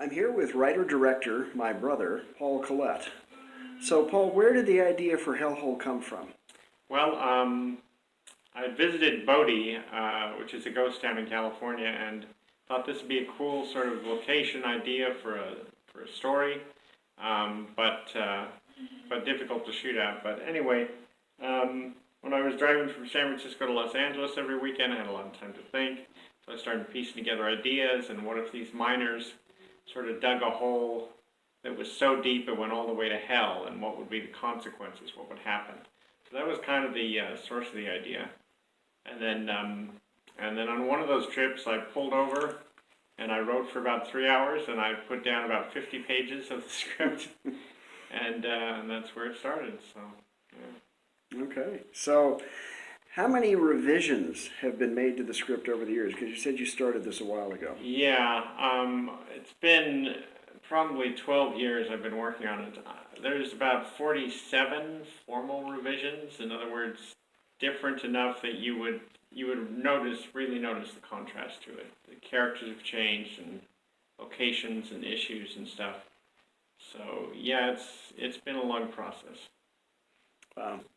I'm here with writer-director, my brother, Paul Collett. So, Paul, where did the idea for Hellhole come from? Well, I visited Bodie, which is a ghost town in California, and thought this would be a cool sort of location idea for a story, but difficult to shoot at. But anyway, when I was driving from San Francisco to Los Angeles every weekend, I had a lot of time to think. So I started piecing together ideas, and what if these miners sort of dug a hole that was so deep it went all the way to hell, and what would be the consequences, what would happen? So that was kind of the source of the idea. And then on one of those trips, I pulled over and I wrote for about 3 hours, and I put down about 50 pages of the script, and that's where it started. So, yeah. Okay. So, how many revisions have been made to the script over the years? Because you said you started this a while ago. Yeah, it's been probably 12 years I've been working on it. There's about 47 formal revisions. In other words, different enough that you would really notice the contrast to it. The characters have changed, and locations and issues and stuff. So yeah, it's been a long process.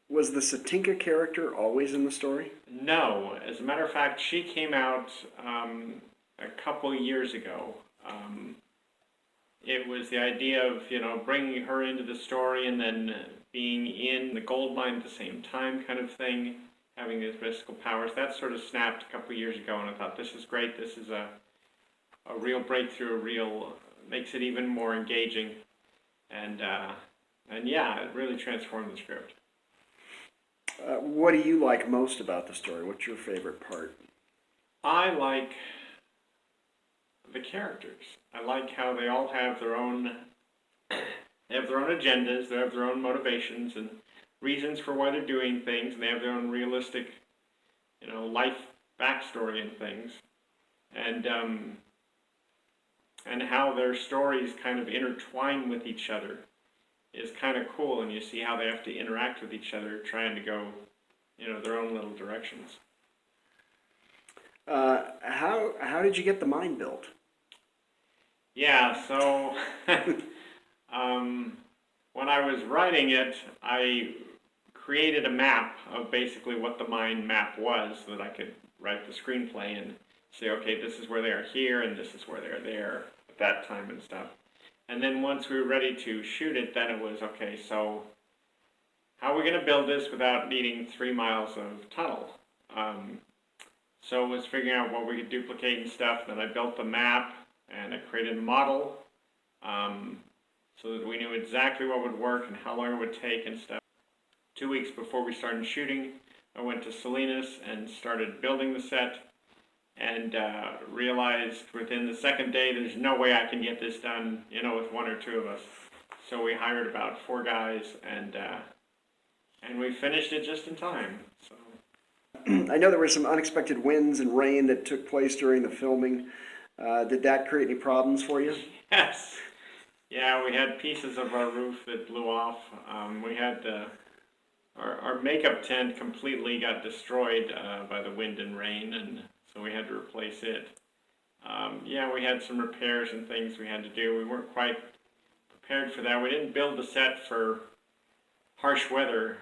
Was the Satinka character always in the story? No, as a matter of fact, she came out a couple years ago. It was the idea of, bringing her into the story and then being in the gold mine at the same time kind of thing, having these mystical powers. That sort of snapped a couple years ago, and I thought, this is great. This is a real breakthrough, makes it even more engaging. And yeah, it really transformed the script. What do you like most about the story? What's your favorite part? I like the characters. I like how they all have their own agendas, they have their own motivations and reasons for why they're doing things, and they have their own realistic, life backstory and things, and how their stories kind of intertwine with each other is kind of cool, and you see how they have to interact with each other, trying to go, their own little directions. How did you get the mine built? Yeah, so when I was writing it, I created a map of basically what the mine map was, so that I could write the screenplay and say, okay, this is where they are here, and this is where they are there at that time and stuff. And then once we were ready to shoot it, then it was, okay, so how are we going to build this without needing 3 miles of tunnel? So it was figuring out what we could duplicate and stuff. Then I built the map, and I created a model so that we knew exactly what would work and how long it would take and stuff. 2 weeks before we started shooting, I went to Salinas and started building the set, and realized within the second day there's no way I can get this done, with 1 or 2 of us. So we hired about 4 guys, and we finished it just in time. So I know there were some unexpected winds and rain that took place during the filming. Did that create any problems for you? yes, yeah, we had pieces of our roof that blew off. We had our makeup tent completely got destroyed by the wind and rain, and so we had to replace it. Yeah, we had some repairs and things we had to do. We weren't quite prepared for that. We didn't build the set for harsh weather.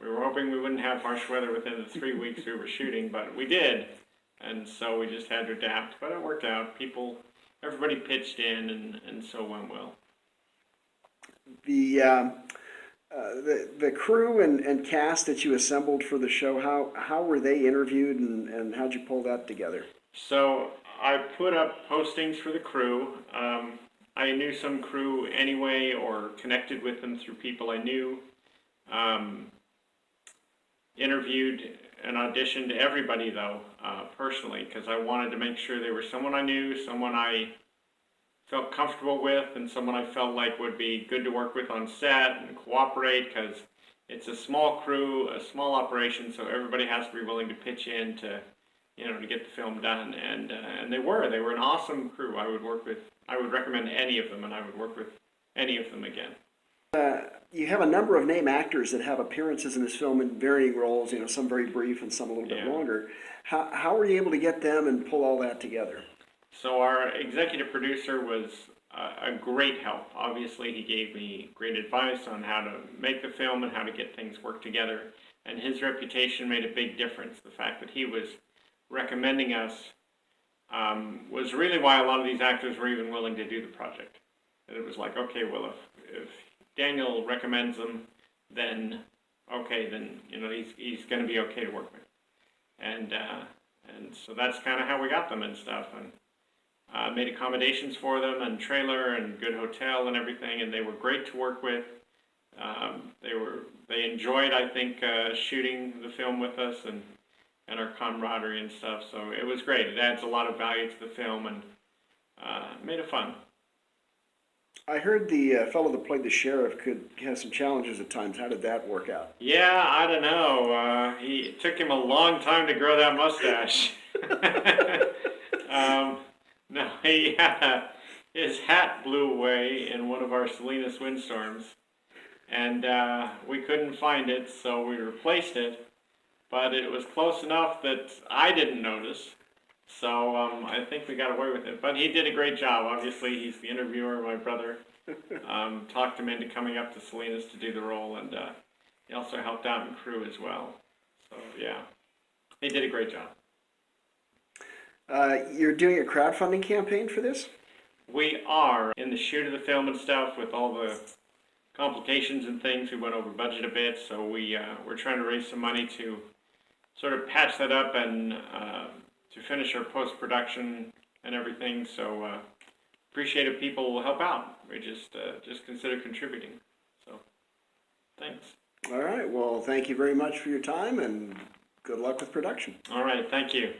We were hoping we wouldn't have harsh weather within the 3 weeks we were shooting, but we did. And so we just had to adapt. But it worked out. Everybody pitched in, and so went well. The crew and cast that you assembled for the show, how were they interviewed, and how'd you pull that together? So I put up postings for the crew. I knew some crew anyway, or connected with them through people I knew. Interviewed and auditioned everybody, though, personally, because I wanted to make sure they were someone I knew, someone I felt comfortable with, and someone I felt like would be good to work with on set and cooperate, because it's a small crew, a small operation, so everybody has to be willing to pitch in to get the film done. And they were an awesome crew. I would recommend any of them, and I would work with any of them again. You have a number of name actors that have appearances in this film in varying roles, some very brief and some a little bit longer. How were you able to get them and pull all that together? So our executive producer was a great help. Obviously, he gave me great advice on how to make the film and how to get things work together. And his reputation made a big difference. The fact that he was recommending us was really why a lot of these actors were even willing to do the project. And it was like, okay, well, if Daniel recommends them, then okay, then he's going to be okay to work with. And so that's kind of how we got them and stuff. And made accommodations for them and trailer and good hotel and everything, and they were great to work with. They enjoyed, I think, shooting the film with us and our camaraderie and stuff. So it was great. It adds a lot of value to the film and made it fun. I heard the fellow that played the sheriff could have some challenges at times. How did that work out? Yeah, I don't know. It took him a long time to grow that mustache. No, his hat blew away in one of our Salinas windstorms, and we couldn't find it, so we replaced it. But it was close enough that I didn't notice, so I think we got away with it. But he did a great job. Obviously, he's the interviewer, my brother. Talked him into coming up to Salinas to do the role, and he also helped out in crew as well. So yeah, he did a great job. You're doing a crowdfunding campaign for this? We are in the shoot of the film and stuff with all the complications and things. We went over budget a bit, so we're trying to raise some money to sort of patch that up and to finish our post-production and everything. So appreciate if people will help out. We just consider contributing. So thanks. All right. Well, thank you very much for your time, and good luck with production. All right. Thank you.